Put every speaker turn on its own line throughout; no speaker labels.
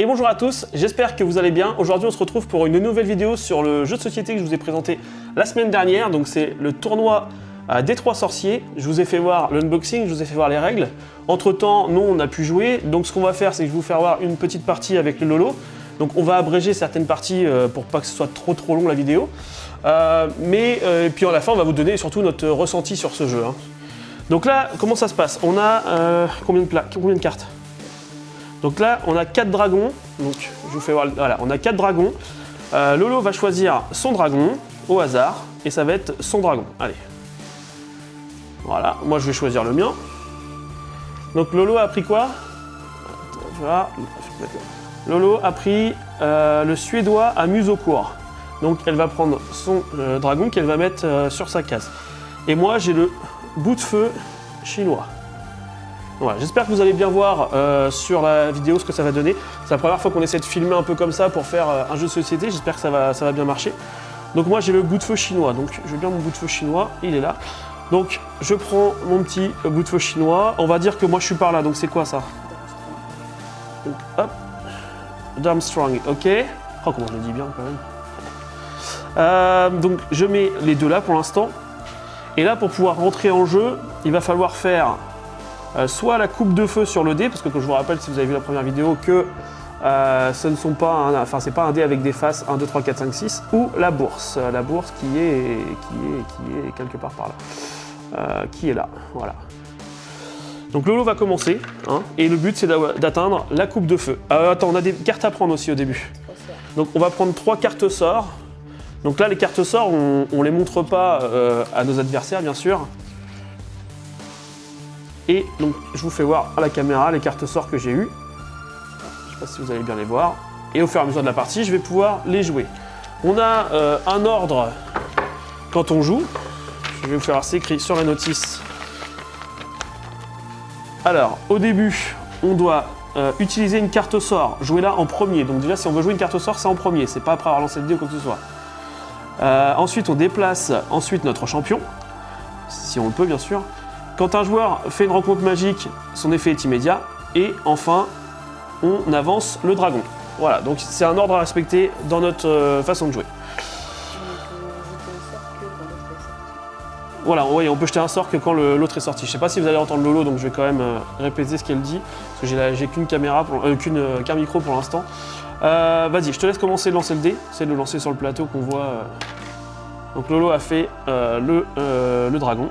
Et bonjour à tous, j'espère que vous allez bien. Aujourd'hui on se retrouve pour une nouvelle vidéo sur le jeu de société que je vous ai présenté la semaine dernière. Donc c'est le tournoi des 3 sorciers. Je vous ai fait voir l'unboxing, je vous ai fait voir les règles. Entre temps, nous on a pu jouer. Donc ce qu'on va faire, c'est que je vais vous faire voir une petite partie avec le Lolo. Donc on va abréger certaines parties pour pas que ce soit trop long la vidéo. Et puis à la fin on va vous donner surtout notre ressenti sur ce jeu. Donc là, comment ça se passe? On a combien de cartes? Donc là, on a 4 dragons. Donc je vous fais voir. Voilà, on a 4 dragons. Lolo va choisir son dragon au hasard et ça va être son dragon. Allez. Voilà, moi je vais choisir le mien. Donc Lolo a pris quoi? Voilà. Lolo a pris le suédois à Musocourt. Donc elle va prendre son dragon qu'elle va mettre sur sa case. Et moi j'ai le bout de feu chinois. Voilà, j'espère que vous allez bien voir sur la vidéo ce que ça va donner. C'est la première fois qu'on essaie de filmer un peu comme ça pour faire un jeu de société. J'espère que ça va bien marcher. Donc moi j'ai le bout de feu chinois. Donc je veux bien mon bout de feu chinois, il est là. Donc je prends mon petit bout de feu chinois. On va dire que moi je suis par là, donc c'est quoi ça? Donc hop, Darmstrong, ok. Oh comment je le dis bien quand même. Donc je mets les deux là pour l'instant. Et là pour pouvoir rentrer en jeu, il va falloir faire soit la coupe de feu sur le dé, parce que comme je vous rappelle si vous avez vu la première vidéo que ce ne sont pas c'est pas un dé avec des faces 1, 2, 3, 4, 5, 6, ou la bourse qui est quelque part par là, qui est là, voilà. Donc Lolo va commencer, et le but c'est d'atteindre la coupe de feu. Attends, on a des cartes à prendre aussi au début. Donc on va prendre 3 cartes sorts. Donc là les cartes sorts, on les montre pas à nos adversaires bien sûr. Et donc je vous fais voir à la caméra les cartes sorts que j'ai eues. Je ne sais pas si vous allez bien les voir. Et au fur et à mesure de la partie, je vais pouvoir les jouer. On a un ordre quand on joue. Je vais vous faire voir, c'est écrit sur la notice. Alors, au début, on doit utiliser une carte sort, jouer là en premier. Donc déjà, si on veut jouer une carte sort, c'est en premier. C'est pas après avoir lancé le dé ou quoi que ce soit. Ensuite, on déplace notre champion, si on le peut bien sûr. Quand un joueur fait une rencontre magique, son effet est immédiat. Et enfin, on avance le dragon. Voilà, donc c'est un ordre à respecter dans notre façon de jouer. Voilà, oui, on peut jeter un sort que quand l'autre est sorti. Je sais pas si vous allez entendre Lolo, donc je vais quand même répéter ce qu'elle dit. Parce que j'ai qu'un micro pour l'instant. Vas-y, je te laisse commencer de lancer le dé. C'est de le lancer sur le plateau qu'on voit. Donc Lolo a fait le dragon.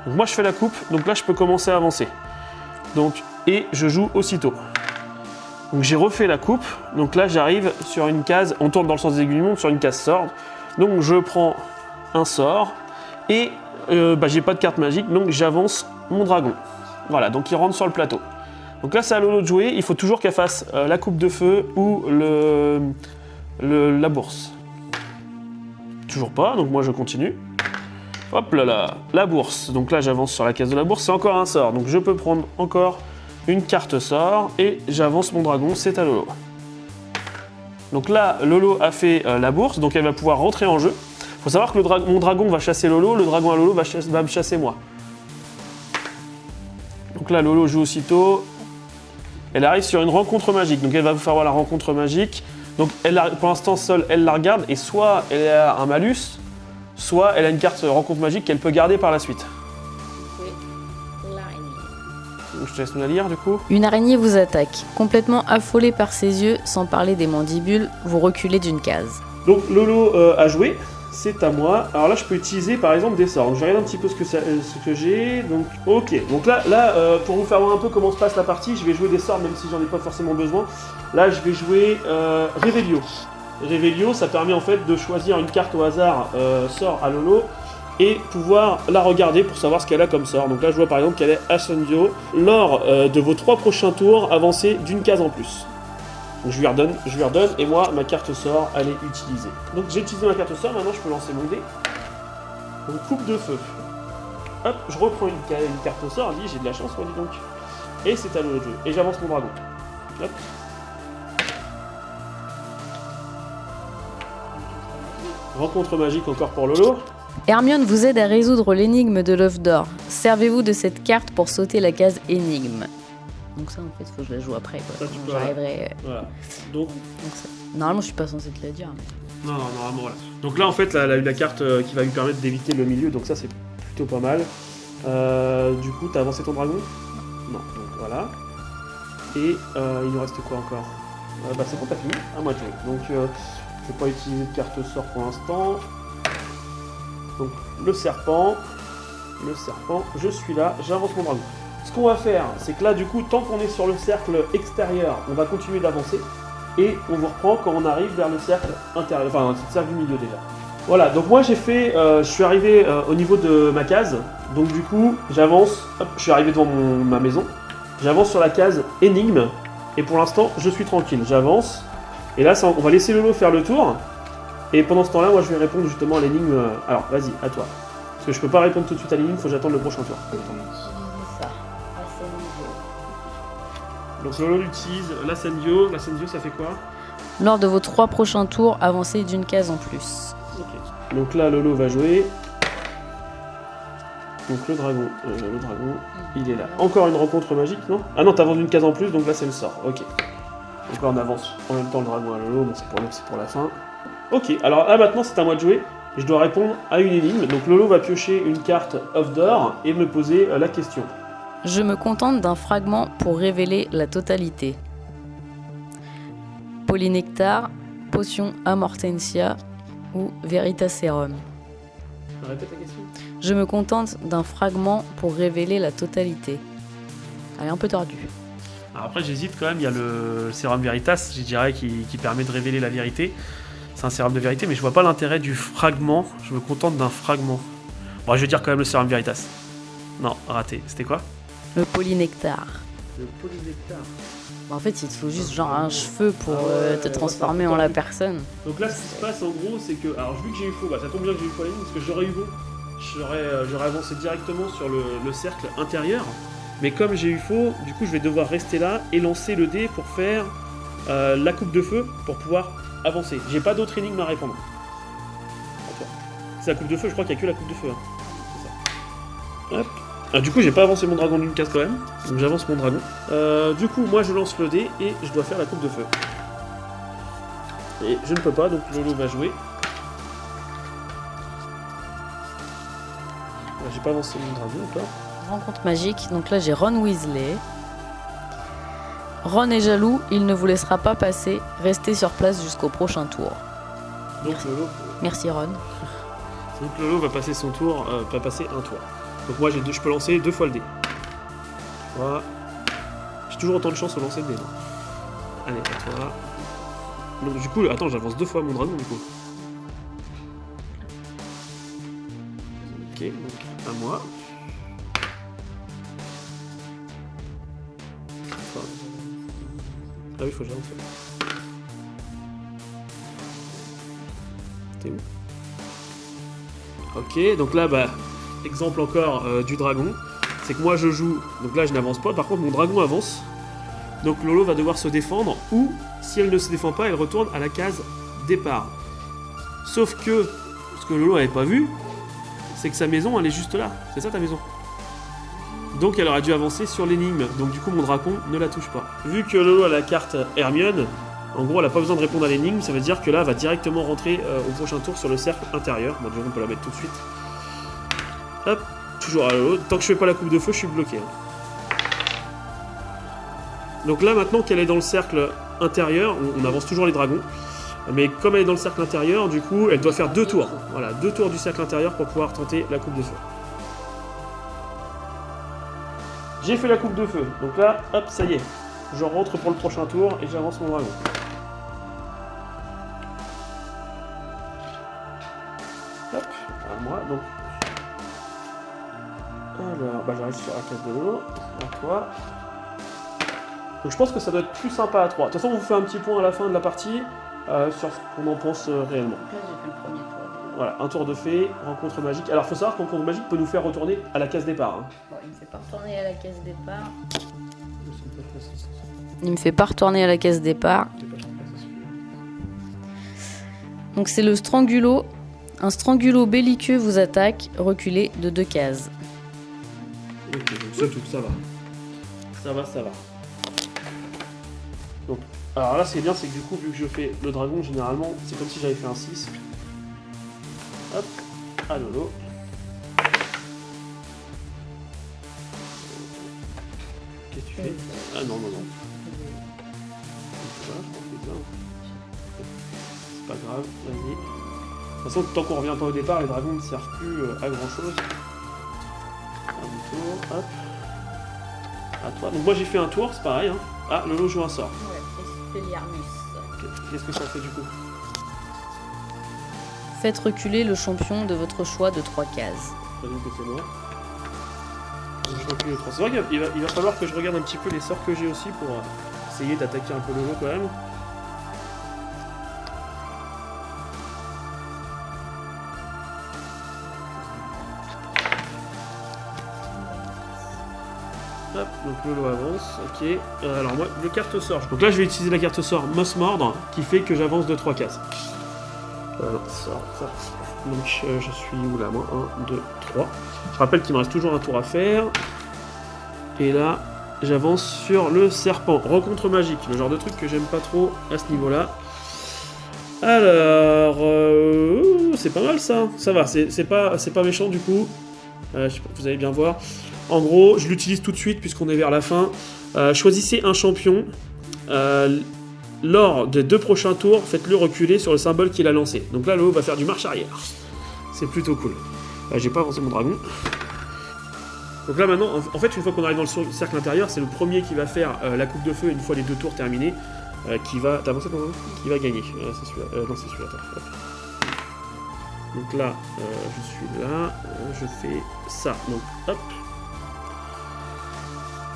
Donc moi je fais la coupe, donc là je peux commencer à avancer. Donc, et je joue aussitôt. Donc j'ai refait la coupe, donc là j'arrive sur une case, on tourne dans le sens des aiguilles, sur une case sort. Donc je prends un sort, et j'ai pas de carte magique, donc j'avance mon dragon. Voilà, donc il rentre sur le plateau. Donc là c'est à Lolo de jouer, il faut toujours qu'elle fasse la coupe de feu ou la bourse. Toujours pas, donc moi je continue. Hop là là, la bourse. Donc là j'avance sur la case de la bourse, c'est encore un sort. Donc je peux prendre encore une carte sort et j'avance mon dragon, c'est à Lolo. Donc là Lolo a fait la bourse, donc elle va pouvoir rentrer en jeu. Il faut savoir que mon dragon va chasser Lolo, le dragon à Lolo va me chasser moi. Donc là Lolo joue aussitôt. Elle arrive sur une rencontre magique, donc elle va vous faire voir la rencontre magique. Donc pour l'instant seule elle la regarde et soit elle a un malus, soit elle a une carte rencontre magique qu'elle peut garder par la suite.
Oui, l'araignée.
Je te laisse nous la lire du coup.
Une araignée vous attaque. Complètement affolé par ses yeux, sans parler des mandibules, vous reculez d'une case.
Donc Lolo a joué, c'est à moi. Alors là je peux utiliser par exemple des sorts. Donc je regarde un petit peu ce que j'ai. Donc ok. Donc là pour vous faire voir un peu comment se passe la partie, je vais jouer des sorts même si j'en ai pas forcément besoin. Là je vais jouer Revelio. Revelio, ça permet en fait de choisir une carte au hasard sort à Lolo et pouvoir la regarder pour savoir ce qu'elle a comme sort. Donc là je vois par exemple qu'elle est Ascendio. Lors de vos 3 prochains tours, avancez d'une case en plus. Donc je lui redonne et moi ma carte sort elle est utilisée. Donc j'ai utilisé ma carte sort, maintenant je peux lancer mon dé. Donc coupe de feu. Hop, je reprends une carte sort, je dis j'ai de la chance moi dis donc. Et c'est à Lolo de jouer. Et j'avance mon dragon. Hop. Rencontre magique encore pour Lolo.
Hermione vous aide à résoudre l'énigme de l'œuf d'or. Servez-vous de cette carte pour sauter la case énigme. Donc ça, en fait, il faut que je la joue après. Quoi.
Ça, tu peux,
j'arriverai.
Voilà. Donc
Normalement, je suis pas censé te le dire. Mais...
Non, normalement, voilà. Donc là, en fait, là, elle a eu la carte qui va lui permettre d'éviter le milieu, donc ça, c'est plutôt pas mal. Du coup, t'as avancé ton dragon? Non, donc voilà. Et il nous reste quoi encore? Bah, c'est bon, t'as fini. À moi de jouer. Donc, je vais pas utiliser de carte sort pour l'instant. Donc, le serpent, je suis là, j'avance mon dragon. Ce qu'on va faire, c'est que là, du coup, tant qu'on est sur le cercle extérieur, on va continuer d'avancer. Et on vous reprend quand on arrive vers le cercle intérieur, enfin, le cercle du milieu déjà. Voilà, donc moi j'ai fait, je suis arrivé au niveau de ma case. Donc du coup, j'avance, hop, je suis arrivé devant ma maison. J'avance sur la case énigme. Et pour l'instant, je suis tranquille, j'avance. Et là, on va laisser Lolo faire le tour. Et pendant ce temps-là, moi je vais répondre justement à l'énigme. Alors, vas-y, à toi. Parce que je peux pas répondre tout de suite à l'énigme, il faut que j'attende le prochain tour.
Ça.
Donc Lolo utilise l'Ascendio. L'Ascendio, ça fait quoi?
Lors de vos 3 prochains tours, avancez d'une case en plus.
Ok. Donc là, Lolo va jouer. Donc le dragon, il est là. Encore une rencontre magique, non? Ah non, t'as vendu une case en plus, donc là c'est le sort. Ok. Donc là on avance en même temps le dragon à Lolo, bon, c'est pour la fin. Ok, alors là maintenant c'est à moi de jouer. Je dois répondre à une énigme. Donc Lolo va piocher une carte off door et me poser la question.
Je me contente d'un fragment pour révéler la totalité. Polynectar, potion Amortensia ou Veritaserum.
Répète la question.
Je me contente d'un fragment pour révéler la totalité. Elle est un peu tordue.
Alors après j'hésite quand même, il y a le sérum Veritas, je dirais, qui permet de révéler la vérité. C'est un sérum de vérité, mais je vois pas l'intérêt du fragment. Je me contente d'un fragment. Bon, je vais dire quand même le sérum Veritas. Non, raté. C'était quoi?
Le polynectar.
Le polynectar.
En fait, il te faut juste genre un cheveu pour te transformer
ça,
en la personne.
Donc là, ce qui se passe en gros, c'est que. Alors, vu que j'ai eu faux, bah, ça tombe bien que j'ai eu faux à la ligne, parce que j'aurais eu faux. J'aurais avancé directement sur le cercle intérieur. Mais comme j'ai eu faux, du coup, je vais devoir rester là et lancer le dé pour faire la coupe de feu pour pouvoir avancer. J'ai pas d'autre énigme à répondre. C'est la coupe de feu, je crois qu'il n'y a que la coupe de feu. Hein. C'est ça. Hop. Ah, du coup, j'ai pas avancé mon dragon d'une case quand même, donc j'avance mon dragon. Du coup, moi je lance le dé et je dois faire la coupe de feu. Et je ne peux pas, donc Lolo va jouer. J'ai pas avancé mon dragon encore.
Rencontre magique, donc là j'ai Ron Weasley. Ron est jaloux, il ne vous laissera pas passer, restez sur place jusqu'au prochain tour.
Donc Lolo.
Merci Ron.
Donc Lolo va passer son tour, va passer un tour. Donc moi je peux lancer 2 fois le dé. Voilà. J'ai toujours autant de chance au lancer le dé. Non. Allez, à toi. Donc du coup, attends, j'avance 2 fois mon dragon du coup. Ok, donc à moi. Enfin, ah oui, faut que j'avance. T'es où? Ok, donc là, bah, exemple encore du dragon, c'est que moi je joue, donc là je n'avance pas, par contre mon dragon avance, donc Lolo va devoir se défendre, ou si elle ne se défend pas, elle retourne à la case départ. Sauf que, ce que Lolo n'avait pas vu, c'est que sa maison elle est juste là, c'est ça ta maison. Donc elle aurait dû avancer sur l'énigme, donc du coup mon dragon ne la touche pas. Vu que Lolo a la carte Hermione, en gros elle n'a pas besoin de répondre à l'énigme, ça veut dire que là elle va directement rentrer au prochain tour sur le cercle intérieur. Bon, déjà on peut la mettre tout de suite. Hop, toujours à Lolo. Tant que je fais pas la coupe de feu, je suis bloqué. Donc là, maintenant qu'elle est dans le cercle intérieur, on avance toujours les dragons. Mais comme elle est dans le cercle intérieur, du coup, elle doit faire 2 tours. Voilà, 2 tours du cercle intérieur pour pouvoir tenter la coupe de feu. J'ai fait la coupe de feu. Donc là, hop, ça y est. Je rentre pour le prochain tour et j'avance mon dragon. Hop, à moi, donc. Alors, bah j'arrive sur la case de Lolo, à toi. Donc je pense que ça doit être plus sympa à 3. De toute façon, on vous fait un petit point à la fin de la partie sur ce qu'on en pense réellement.
Là j'ai fait le premier tour.
Voilà, un tour de fée, rencontre magique. Alors faut savoir que rencontre magique peut nous faire retourner à la case départ. Hein.
Bon, il me fait pas retourner à la case départ. Il me fait pas retourner à la case départ. Donc c'est le Strangulo. Un Strangulo belliqueux vous attaque, reculez de 2 cases.
Ok, donc c'est tout, ça va. Ça va. Alors là, c'est bien, c'est que du coup, vu que je fais le dragon, généralement, c'est comme si j'avais fait un 6. Hop, à lolo. Qu'est-ce que tu fais? Ah non, non, non. Voilà, je pense que c'est bien. C'est pas grave, vas-y. De toute façon, tant qu'on revient pas au départ, les dragons ne servent plus à grand chose. Un tour, hop. À toi. Donc moi j'ai fait un tour, c'est pareil. Hein. Ah, Lolo joue un sort.
Ouais, Expelliarmus.
Qu'est-ce que ça fait du coup?
Faites reculer le champion de votre choix de 3 cases.
Présume que c'est moi. Donc, je recule les 3. C'est vrai qu'il va falloir que je regarde un petit peu les sorts que j'ai aussi pour essayer d'attaquer un peu Lolo quand même. Hop, donc Lolo avance, ok. Alors moi, le carte sort. Donc là, je vais utiliser la carte sort Moss Mordre qui fait que j'avance de 3 cases. Sort, ça. Donc je suis où là, moi 1, 2, 3. Je rappelle qu'il me reste toujours un tour à faire. Et là, j'avance sur le serpent. Rencontre magique, le genre de truc que j'aime pas trop à ce niveau-là. Alors, c'est pas mal ça. Ça va, c'est pas méchant du coup. Je sais pas, vous allez bien voir. En gros, je l'utilise tout de suite puisqu'on est vers la fin. Choisissez un champion. Lors des 2 prochains tours, faites-le reculer sur le symbole qu'il a lancé. Donc là, Lolo va faire du marche arrière. C'est plutôt cool. J'ai pas avancé mon dragon. Donc là maintenant, en fait, une fois qu'on arrive dans le cercle intérieur, c'est le premier qui va faire la coupe de feu une fois les 2 tours terminés. Qui va... T'as avancé ton dragon? Qui va gagner. C'est celui-là. Non, c'est celui-là. Attends, hop. Donc là, je suis là. Je fais ça. Donc hop.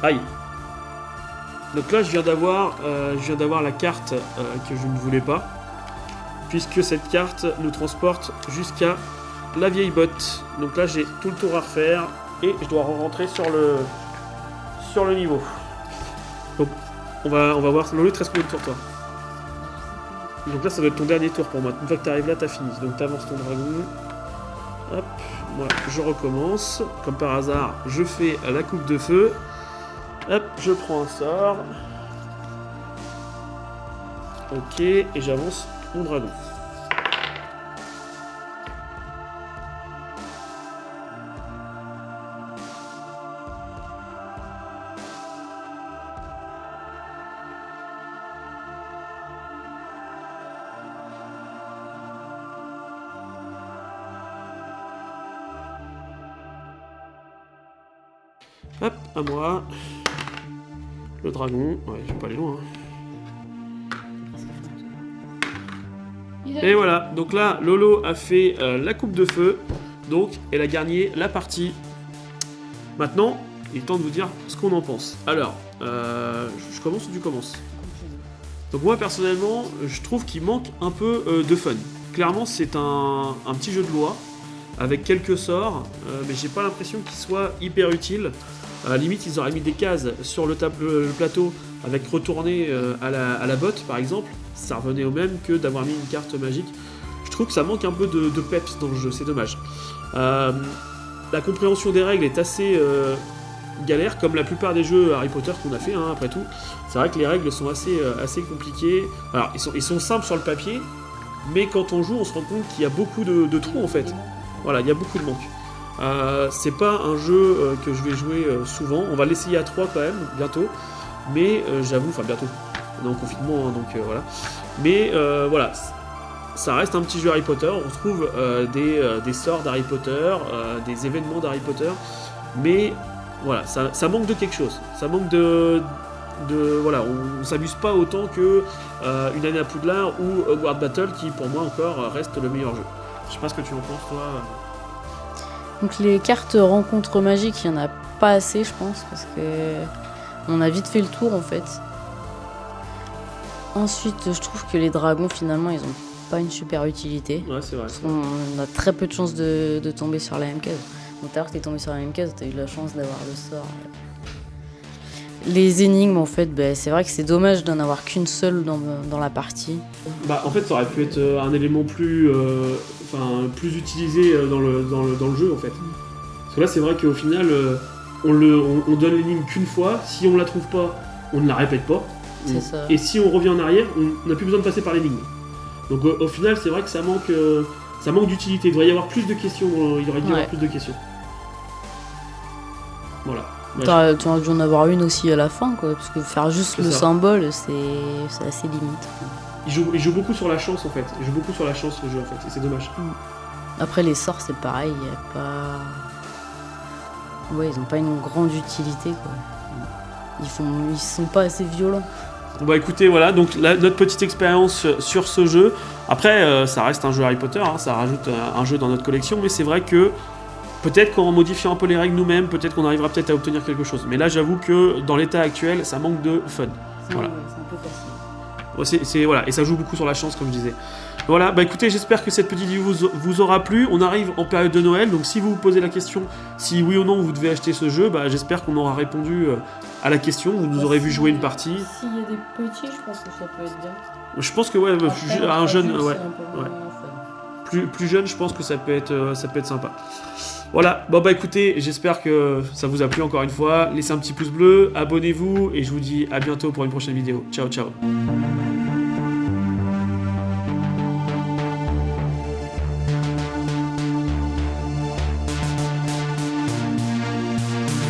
Aïe. Donc là, je viens d'avoir la carte que je ne voulais pas, puisque cette carte nous transporte jusqu'à la vieille botte. Donc là, j'ai tout le tour à refaire et je dois rentrer sur le niveau. Donc on va voir. Lolo, il te reste combien de tours toi? Donc là, ça doit être ton dernier tour pour moi. Une fois que tu arrives là, tu as fini. Donc tu avances ton dragon. Hop, moi je recommence. Comme par hasard, je fais la coupe de feu. Hop, je prends un sort. Ok, et j'avance mon dragon. Hop, à moi. Le dragon, ouais, je vais pas aller loin. Et voilà, donc là, Lolo a fait la coupe de feu, donc elle a gagné la partie. Maintenant, il est temps de vous dire ce qu'on en pense. Alors, je commence ou tu commences? Donc moi, personnellement, je trouve qu'il manque un peu de fun. Clairement, c'est un petit jeu de loi, avec quelques sorts, mais j'ai pas l'impression qu'il soit hyper utile. À la limite, ils auraient mis des cases sur le plateau avec retourner à la botte, par exemple. Ça revenait au même que d'avoir mis une carte magique. Je trouve que ça manque un peu de peps dans le jeu, c'est dommage. La compréhension des règles est assez galère, comme la plupart des jeux Harry Potter qu'on a fait, hein, après tout. C'est vrai que les règles sont assez compliquées. Alors, ils sont simples sur le papier, mais quand on joue, on se rend compte qu'il y a beaucoup de trous, en fait. Voilà, il y a beaucoup de manques. C'est pas un jeu que je vais jouer souvent. On va l'essayer à 3 quand même, bientôt. Mais j'avoue, enfin bientôt. On est en confinement, hein, donc voilà. Mais voilà, ça reste un petit jeu Harry Potter. On retrouve des sorts d'Harry Potter, des événements d'Harry Potter. Mais voilà, ça manque de quelque chose. Ça manque voilà, on s'amuse pas autant que une année à Poudlard ou Hogwarts Battle, qui pour moi encore reste le meilleur jeu. Je sais pas ce que tu en penses, toi.
Donc les cartes rencontres magiques, il n'y en a pas assez, je pense, parce que on a vite fait le tour en fait. Ensuite, je trouve que les dragons, finalement, ils ont pas une super utilité.
Ouais, c'est vrai.
On a très peu de chances de tomber sur la même case. Donc, tout à l'heure que t'es tombé sur la même case, t'as eu la chance d'avoir le sort. Les énigmes, en fait, c'est vrai que c'est dommage d'en avoir qu'une seule dans la partie.
Bah, en fait, ça aurait pu être un élément plus utilisé dans le jeu, en fait. Parce que là, c'est vrai qu'au final, on donne l'énigme qu'une fois. Si on la trouve pas, on ne la répète pas.
C'est ça.
Et si on revient en arrière, on n'a plus besoin de passer par l'énigme. Donc au final, c'est vrai que ça manque d'utilité. Il devrait y avoir plus de questions. Il aurait dû y avoir plus de questions. Voilà. Ouais,
Tu aurais dû en avoir une aussi à la fin, quoi, parce que faire juste le symbole, c'est assez limite.
Il joue beaucoup sur la chance, en fait. Il joue beaucoup sur la chance, le jeu, en fait, et c'est dommage.
Après, les sorts, c'est pareil, il n'y a pas... Ouais, ils n'ont pas une grande utilité, quoi. Ils sont pas assez violents.
Bon bah écoutez, voilà, donc notre petite expérience sur ce jeu. Après, ça reste un jeu Harry Potter, hein, ça rajoute un jeu dans notre collection, mais c'est vrai que peut-être qu'en modifiant un peu les règles nous-mêmes, peut-être qu'on arrivera peut-être à obtenir quelque chose. Mais là, j'avoue que dans l'état actuel, ça manque de fun. Voilà.
C'est un peu facile.
Voilà, et ça joue beaucoup sur la chance, comme je disais. Voilà, bah écoutez, j'espère que cette petite vidéo vous aura plu. On arrive en période de Noël, donc si vous vous posez la question si oui ou non vous devez acheter ce jeu, bah j'espère qu'on aura répondu à la question, vous nous aurez vu jouer une partie.
S'il y a des petits, je pense que ça peut être bien.
Je pense que ouais,
Après,
un jeune, ouais,
ouais.
plus jeune, je pense que ça peut être sympa. Voilà, bon bah écoutez, j'espère que ça vous a plu encore une fois. Laissez un petit pouce bleu, abonnez-vous et je vous dis à bientôt pour une prochaine vidéo. Ciao, ciao.